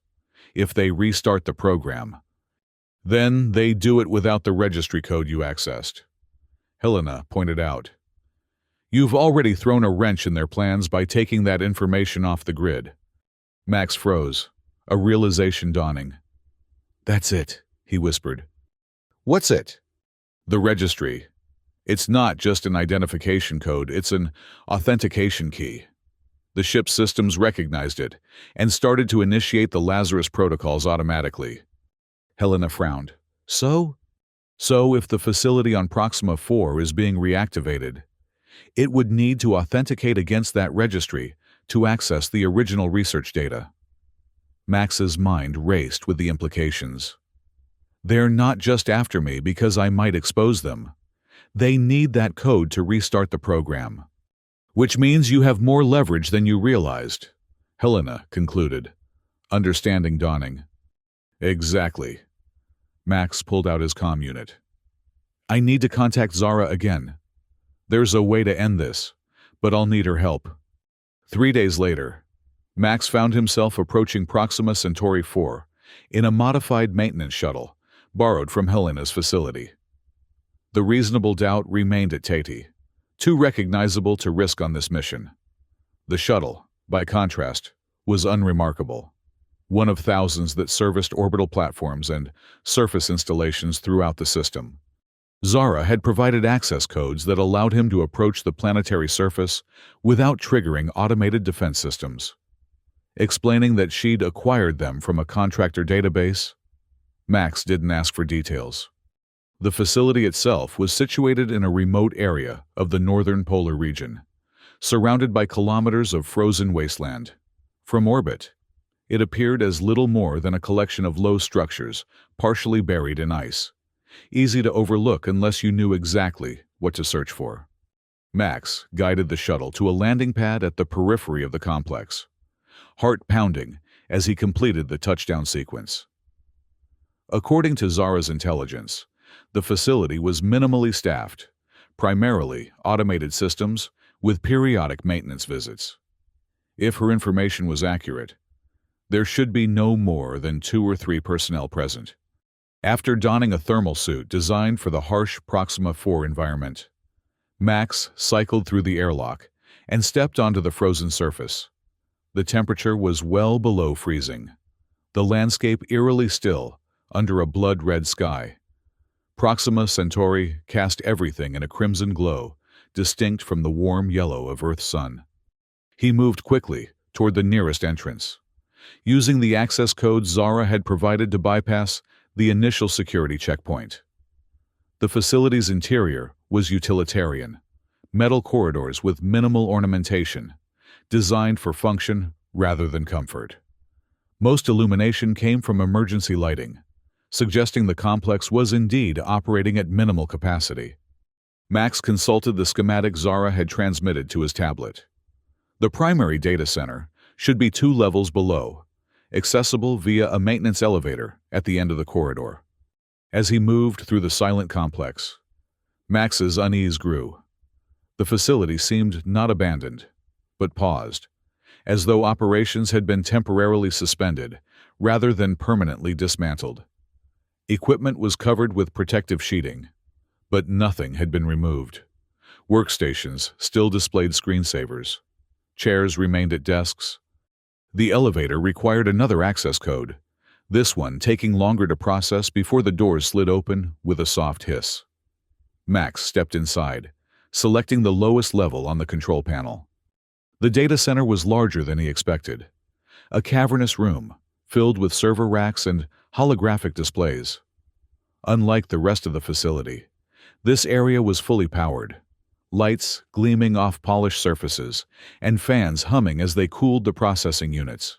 If they restart the program, then they do it without the registry code you accessed," Helena pointed out. "You've already thrown a wrench in their plans by taking that information off the grid." Max froze, a realization dawning. "That's it," he whispered. "What's it?" "The registry. It's not just an identification code, it's an authentication key. The ship's systems recognized it and started to initiate the Lazarus protocols automatically." Helena frowned. So if the facility on Proxima 4 is being reactivated, it would need to authenticate against that registry to access the original research data. Max's mind raced with the implications. They're not just after me because I might expose them. They need that code to restart the program. "Which means you have more leverage than you realized," Helena concluded, understanding dawning. "Exactly." Max pulled out his comm unit. "I need to contact Zara again. There's a way to end this, but I'll need her help." 3 days later, Max found himself approaching Proxima Centauri 4 in a modified maintenance shuttle borrowed from Helena's facility. The reasonable doubt remained at Tati, too recognizable to risk on this mission. The shuttle, by contrast, was unremarkable. One of thousands that serviced orbital platforms and surface installations throughout the system. Zara had provided access codes that allowed him to approach the planetary surface without triggering automated defense systems. Explaining that she'd acquired them from a contractor database, Max didn't ask for details. The facility itself was situated in a remote area of the northern polar region, surrounded by kilometers of frozen wasteland. From orbit, it appeared as little more than a collection of low structures, partially buried in ice. Easy to overlook unless you knew exactly what to search for. Max guided the shuttle to a landing pad at the periphery of the complex, heart pounding as he completed the touchdown sequence. According to Zara's intelligence, the facility was minimally staffed, primarily automated systems with periodic maintenance visits. If her information was accurate, there should be no more than 2 or 3 personnel present. After donning a thermal suit designed for the harsh Proxima 4 environment, Max cycled through the airlock and stepped onto the frozen surface. The temperature was well below freezing, the landscape eerily still under a blood-red sky. Proxima Centauri cast everything in a crimson glow, distinct from the warm yellow of Earth's sun. He moved quickly toward the nearest entrance. Using the access code Zara had provided to bypass the initial security checkpoint. The facility's interior was utilitarian, metal corridors with minimal ornamentation, designed for function rather than comfort. Most illumination came from emergency lighting, suggesting the complex was indeed operating at minimal capacity. Max consulted the schematic Zara had transmitted to his tablet. The primary data center should be 2 levels below, accessible via a maintenance elevator at the end of the corridor. As he moved through the silent complex, Max's unease grew. The facility seemed not abandoned, but paused, as though operations had been temporarily suspended rather than permanently dismantled. Equipment was covered with protective sheeting, but nothing had been removed. Workstations still displayed screensavers. Chairs remained at desks. The elevator required another access code, this one taking longer to process before the doors slid open with a soft hiss. Max stepped inside, selecting the lowest level on the control panel. The data center was larger than he expected. A cavernous room, filled with server racks and holographic displays. Unlike the rest of the facility, this area was fully powered, lights gleaming off polished surfaces, and fans humming as they cooled the processing units.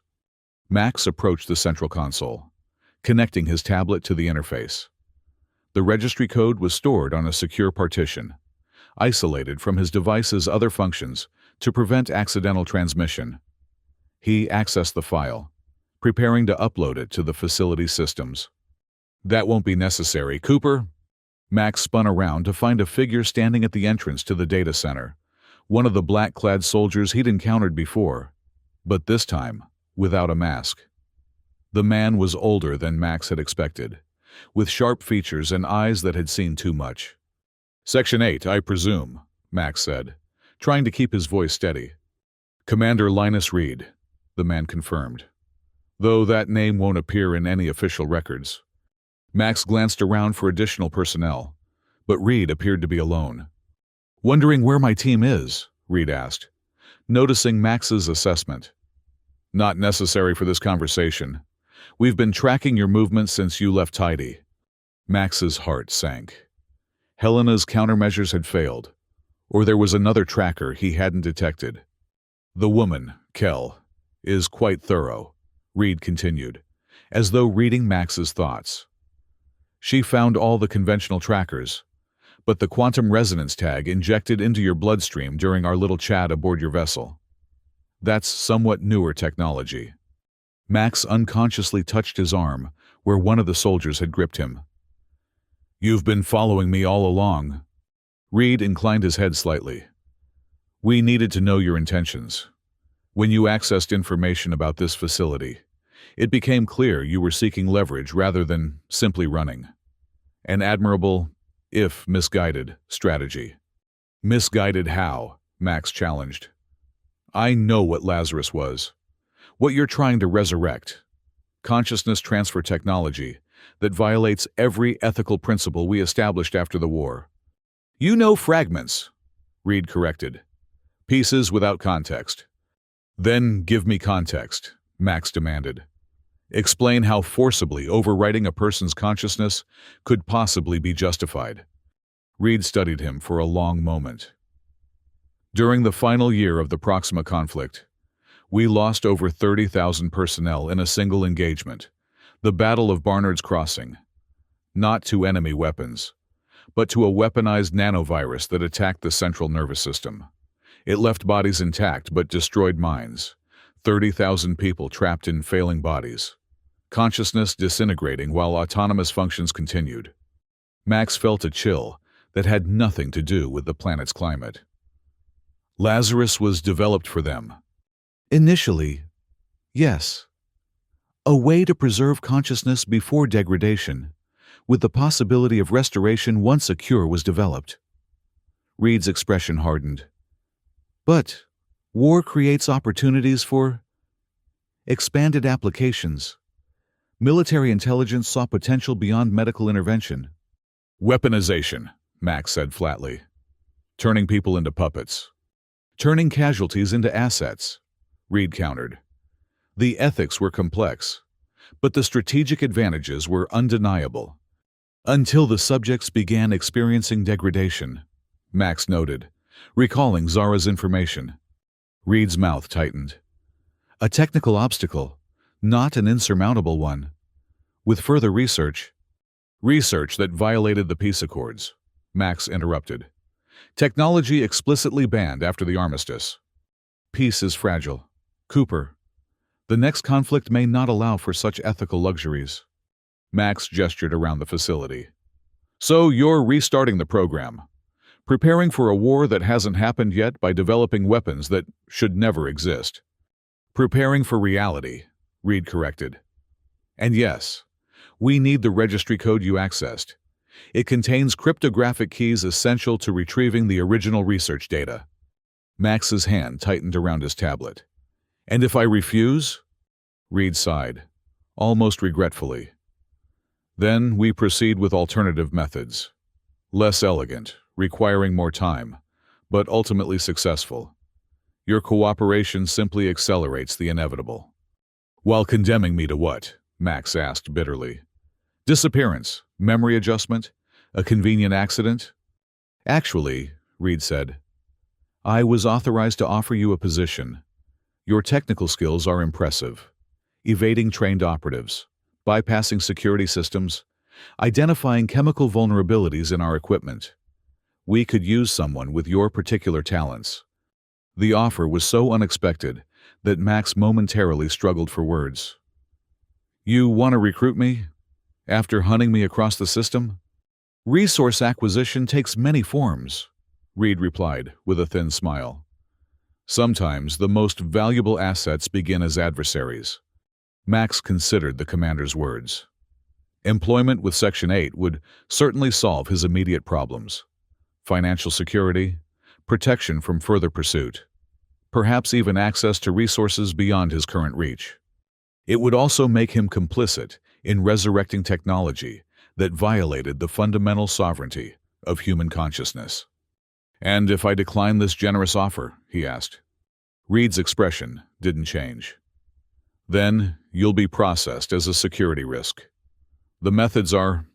Max approached the central console, connecting his tablet to the interface. The registry code was stored on a secure partition, isolated from his device's other functions to prevent accidental transmission. He accessed the file, preparing to upload it to the facility's systems. "That won't be necessary, Cooper." Max spun around to find a figure standing at the entrance to the data center, one of the black-clad soldiers he'd encountered before, but this time without a mask. The man was older than Max had expected, with sharp features and eyes that had seen too much. "Section 8, I presume," Max said, trying to keep his voice steady. "Commander Linus Reed," the man confirmed, though that name won't appear in any official records. Max glanced around for additional personnel, but Reed appeared to be alone. "Wondering where my team is?" Reed asked, noticing Max's assessment. "Not necessary for this conversation. We've been tracking your movements since you left Tidy." Max's heart sank. Helena's countermeasures had failed, or there was another tracker he hadn't detected. "The woman, Kel, is quite thorough," Reed continued, as though reading Max's thoughts. "She found all the conventional trackers, but the quantum resonance tag injected into your bloodstream during our little chat aboard your vessel. That's somewhat newer technology." Max unconsciously touched his arm where one of the soldiers had gripped him. "You've been following me all along." Reed inclined his head slightly. "We needed to know your intentions. When you accessed information about this facility, it became clear you were seeking leverage rather than simply running. An admirable, if misguided, strategy." "Misguided how?" Max challenged. "I know what Lazarus was. What you're trying to resurrect. Consciousness transfer technology that violates every ethical principle we established after the war." "You know fragments," Reed corrected. "Pieces without context." "Then give me context," Max demanded. "Explain how forcibly overwriting a person's consciousness could possibly be justified." Reed studied him for a long moment. "During the final year of the Proxima conflict, we lost over 30,000 personnel in a single engagement, the Battle of Barnard's Crossing. Not to enemy weapons, but to a weaponized nanovirus that attacked the central nervous system. It left bodies intact but destroyed minds. 30,000 people trapped in failing bodies. Consciousness disintegrating while autonomous functions continued." Max felt a chill that had nothing to do with the planet's climate. "Lazarus was developed for them." "Initially, yes. A way to preserve consciousness before degradation, with the possibility of restoration once a cure was developed." Reed's expression hardened. "But war creates opportunities for expanded applications. Military intelligence saw potential beyond medical intervention." "Weaponization," Max said flatly. "Turning people into puppets." "Turning casualties into assets," Reed countered. "The ethics were complex, but the strategic advantages were undeniable. Until the subjects began experiencing degradation, Max noted, recalling Zara's information. Reed's mouth tightened. A technical obstacle, not an insurmountable one. With further research that violated the peace accords, Max interrupted. Technology explicitly banned after the armistice. Peace is fragile. Cooper, the next conflict may not allow for such ethical luxuries. Max gestured around the facility. So you're restarting the program, preparing for a war that hasn't happened yet by developing weapons that should never exist. Preparing for reality, Reed corrected. And yes, we need the registry code you accessed. It contains cryptographic keys essential to retrieving the original research data. Max's hand tightened around his tablet. And if I refuse? Reed sighed, almost regretfully. Then we proceed with alternative methods. Less elegant, requiring more time, but ultimately successful. Your cooperation simply accelerates the inevitable. While condemning me to what? Max asked bitterly. Disappearance, memory adjustment, a convenient accident? Actually, Reed said, I was authorized to offer you a position. Your technical skills are impressive. Evading trained operatives, bypassing security systems, identifying chemical vulnerabilities in our equipment. We could use someone with your particular talents. The offer was so unexpected that Max momentarily struggled for words. You want to recruit me? After hunting me across the system? Resource acquisition takes many forms, Reed replied with a thin smile. Sometimes the most valuable assets begin as adversaries. Max considered the commander's words. Employment with Section 8 would certainly solve his immediate problems. Financial security, protection from further pursuit, perhaps even access to resources beyond his current reach. It would also make him complicit in resurrecting technology that violated the fundamental sovereignty of human consciousness. And if I decline this generous offer, he asked. Reed's expression didn't change. Then you'll be processed as a security risk. The methods are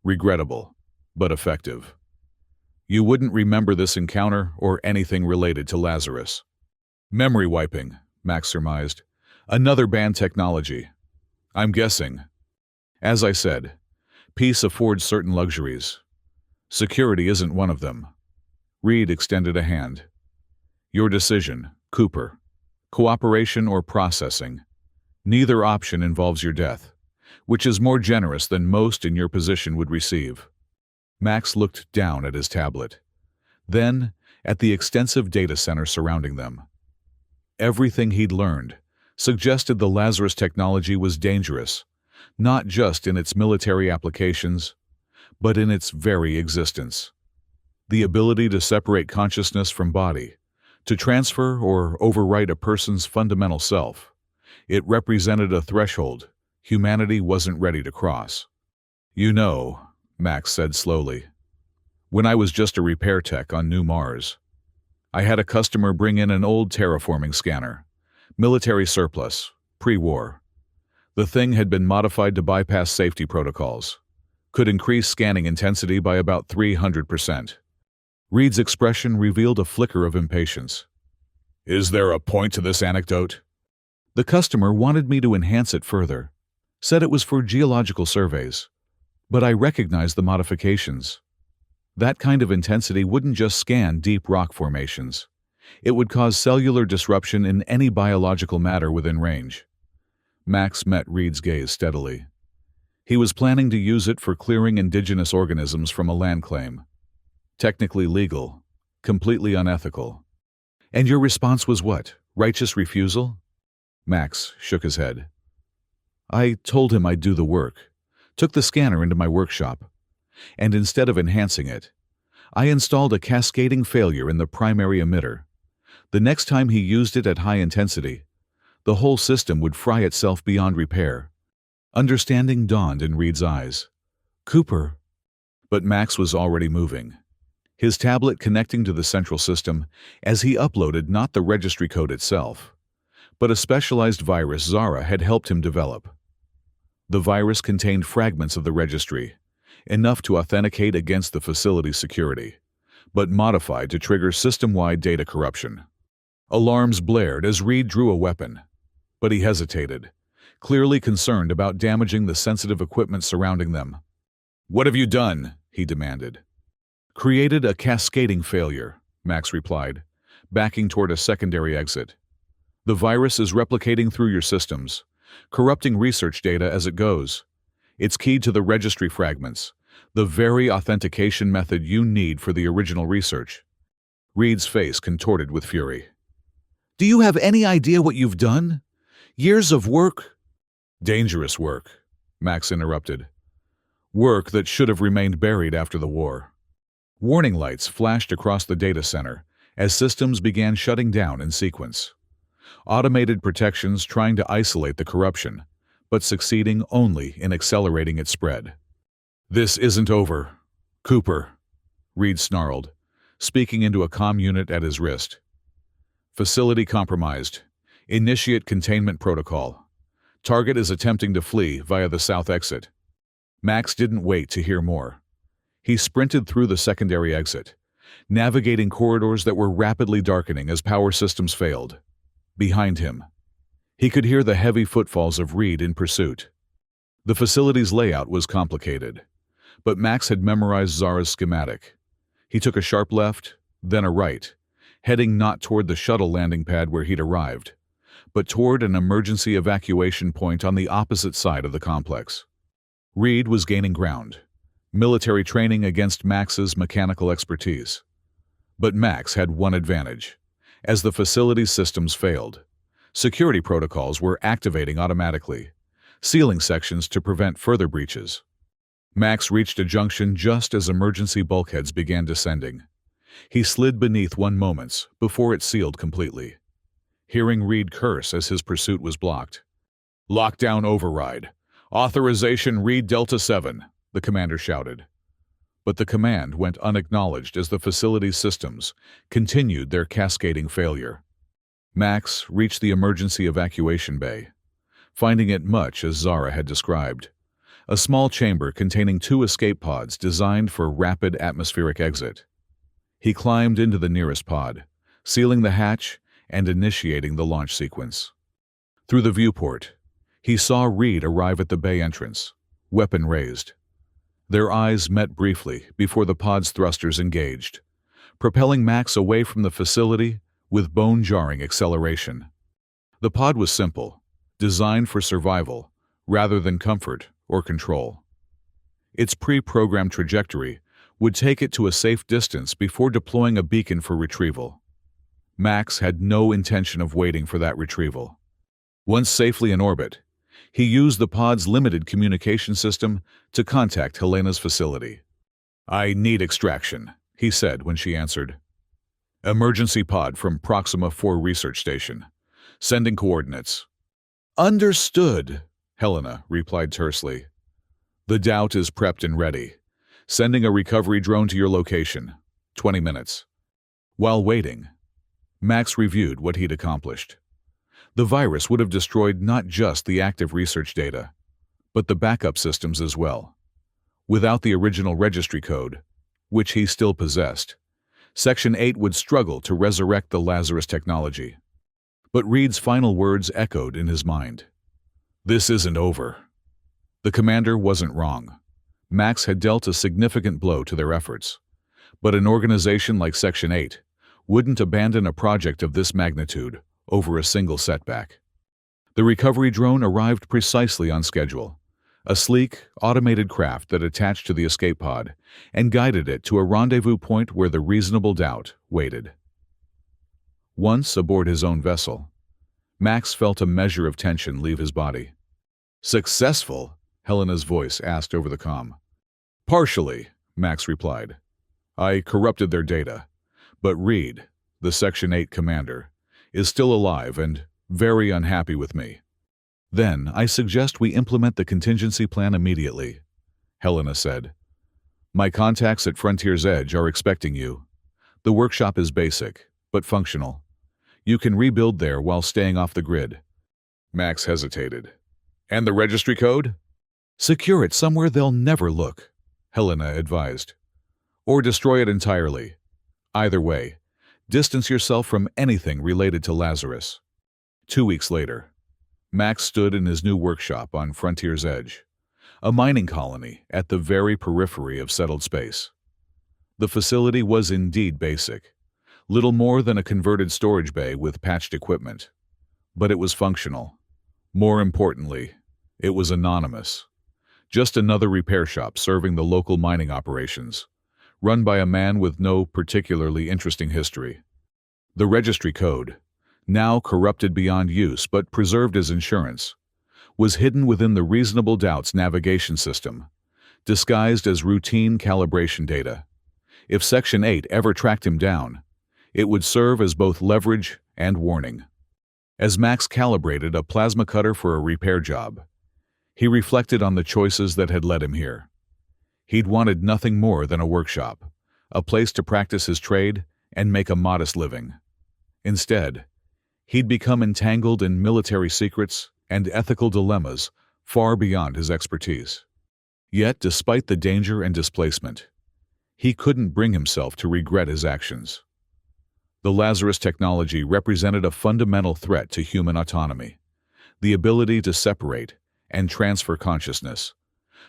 regrettable, but effective. You wouldn't remember this encounter or anything related to Lazarus. Memory wiping, Max surmised. Another banned technology. I'm guessing. As I said, peace affords certain luxuries. Security isn't one of them. Reed extended a hand. Your decision, Cooper. Cooperation or processing. Neither option involves your death, which is more generous than most in your position would receive. Max looked down at his tablet, then at the extensive data center surrounding them. Everything he'd learned suggested the Lazarus technology was dangerous, not just in its military applications, but in its very existence. The ability to separate consciousness from body, to transfer or overwrite a person's fundamental self. It represented a threshold humanity wasn't ready to cross. You know, Max said slowly, when I was just a repair tech on New Mars, I had a customer bring in an old terraforming scanner, military surplus, pre-war. The thing had been modified to bypass safety protocols, could increase scanning intensity by about 300%. Reed's expression revealed a flicker of impatience. Is there a point to this anecdote? The customer wanted me to enhance it further, said it was for geological surveys, but I recognized the modifications. That kind of intensity wouldn't just scan deep rock formations. It would cause cellular disruption in any biological matter within range. Max met Reed's gaze steadily. He was planning to use it for clearing indigenous organisms from a land claim. Technically legal, completely unethical. And your response was what? Righteous refusal? Max shook his head. I told him I'd do the work, took the scanner into my workshop, and instead of enhancing it, I installed a cascading failure in the primary emitter. The next time he used it at high intensity, the whole system would fry itself beyond repair. Understanding dawned in Reed's eyes. Cooper. But Max was already moving, his tablet connecting to the central system as he uploaded not the registry code itself, but a specialized virus Zara had helped him develop. The virus contained fragments of the registry, enough to authenticate against the facility's security, but modified to trigger system-wide data corruption. Alarms blared as Reed drew a weapon, but he hesitated, clearly concerned about damaging the sensitive equipment surrounding them. "What have you done?" he demanded. "Created a cascading failure," Max replied, backing toward a secondary exit. "The virus is replicating through your systems, corrupting research data as it goes. It's keyed to the registry fragments, the very authentication method you need for the original research." Reed's face contorted with fury. "Do you have any idea what you've done? Years of work—" "Dangerous work," Max interrupted. "Work that should have remained buried after the war." Warning lights flashed across the data center as systems began shutting down in sequence. Automated protections trying to isolate the corruption, but succeeding only in accelerating its spread. "This isn't over, Cooper," Reed snarled, speaking into a comm unit at his wrist. "Facility compromised. Initiate containment protocol. Target is attempting to flee via the south exit." Max didn't wait to hear more. He sprinted through the secondary exit, navigating corridors that were rapidly darkening as power systems failed. Behind him, he could hear the heavy footfalls of Reed in pursuit. The facility's layout was complicated, but Max had memorized Zara's schematic. He took a sharp left, then a right, heading not toward the shuttle landing pad where he'd arrived, but toward an emergency evacuation point on the opposite side of the complex. Reed was gaining ground, military training against Max's mechanical expertise. But Max had one advantage. As the facility's systems failed, security protocols were activating automatically, sealing sections to prevent further breaches. Max reached a junction just as emergency bulkheads began descending. He slid beneath one moments before it sealed completely. Hearing Reed curse as his pursuit was blocked. "Lockdown override. Authorization Reed Delta 7, the commander shouted. But the command went unacknowledged as the facility's systems continued their cascading failure. Max reached the emergency evacuation bay, finding it much as Zara had described. A small chamber containing 2 escape pods designed for rapid atmospheric exit. He climbed into the nearest pod, sealing the hatch and initiating the launch sequence. Through the viewport, he saw Reed arrive at the bay entrance, weapon raised. Their eyes met briefly before the pod's thrusters engaged, propelling Max away from the facility with bone-jarring acceleration. The pod was simple, designed for survival rather than comfort or control. Its pre-programmed trajectory would take it to a safe distance before deploying a beacon for retrieval. Max had no intention of waiting for that retrieval. Once safely in orbit, he used the pod's limited communication system to contact Helena's facility. "I need extraction," he said when she answered. "Emergency pod from Proxima 4 Research Station. Sending coordinates." "Understood," Helena replied tersely. "The Doubt is prepped and ready. Sending a recovery drone to your location. 20 minutes. While waiting, Max reviewed what he'd accomplished. The virus would have destroyed not just the active research data, but the backup systems as well. Without the original registry code, which he still possessed, Section 8 would struggle to resurrect the Lazarus technology. But Reed's final words echoed in his mind. "This isn't over." The commander wasn't wrong. Max had dealt a significant blow to their efforts. But an organization like Section 8 wouldn't abandon a project of this magnitude over a single setback. The recovery drone arrived precisely on schedule, a sleek, automated craft that attached to the escape pod and guided it to a rendezvous point where the reasonable doubt waited. Once aboard his own vessel, Max felt a measure of tension leave his body. "Successful?" Helena's voice asked over the comm. "Partially," Max replied. "I corrupted their data, but Reed, the Section 8 commander, is still alive and very unhappy with me." "Then I suggest we implement the contingency plan immediately," Helena said. "My contacts at Frontier's Edge are expecting you. The workshop is basic, but functional. You can rebuild there while staying off the grid." Max hesitated. "And the registry code?" Secure it somewhere they'll never look, Helena advised. Or destroy it entirely. Either way, distance yourself from anything related to Lazarus. 2 weeks later, Max stood in his new workshop on Frontier's Edge, a mining colony at the very periphery of settled space. The facility was indeed basic, little more than a converted storage bay with patched equipment. But it was functional. More importantly, it was anonymous. Just another repair shop serving the local mining operations, run by a man with no particularly interesting history. The Registry code, now corrupted beyond use but preserved as insurance, was hidden within the Reasonable Doubts navigation system, disguised as routine calibration data. If Section 8 ever tracked him down, it would serve as both leverage and warning. As Max calibrated a plasma cutter for a repair job, he reflected on the choices that had led him here. He'd wanted nothing more than a workshop, a place to practice his trade and make a modest living. Instead, he'd become entangled in military secrets and ethical dilemmas far beyond his expertise. Yet, despite the danger and displacement, he couldn't bring himself to regret his actions. The Lazarus technology represented a fundamental threat to human autonomy, the ability to separate and transfer consciousness,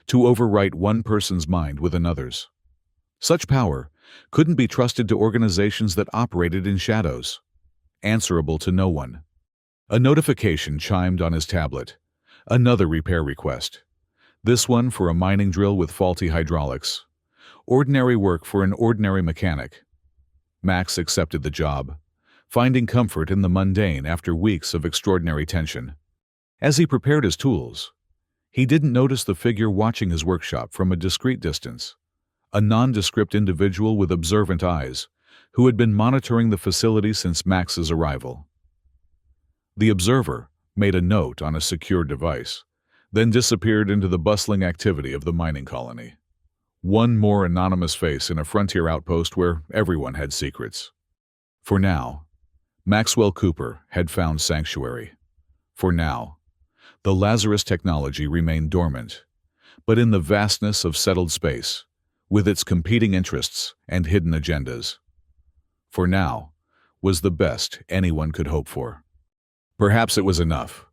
to overwrite one person's mind with another's. Such power couldn't be trusted to organizations that operated in shadows, answerable to no one. A notification chimed on his tablet, another repair request, this one for a mining drill with faulty hydraulics. Ordinary work for an ordinary mechanic. Max accepted the job, finding comfort in the mundane after weeks of extraordinary tension. As he prepared his tools, he didn't notice the figure watching his workshop from a discreet distance, a nondescript individual with observant eyes who had been monitoring the facility since Max's arrival. The observer made a note on a secure device, then disappeared into the bustling activity of the mining colony. One more anonymous face in a frontier outpost where everyone had secrets. For now, Maxwell Cooper had found sanctuary. For now, the Lazarus technology remained dormant, but in the vastness of settled space, with its competing interests and hidden agendas. For now, was the best anyone could hope for. Perhaps it was enough.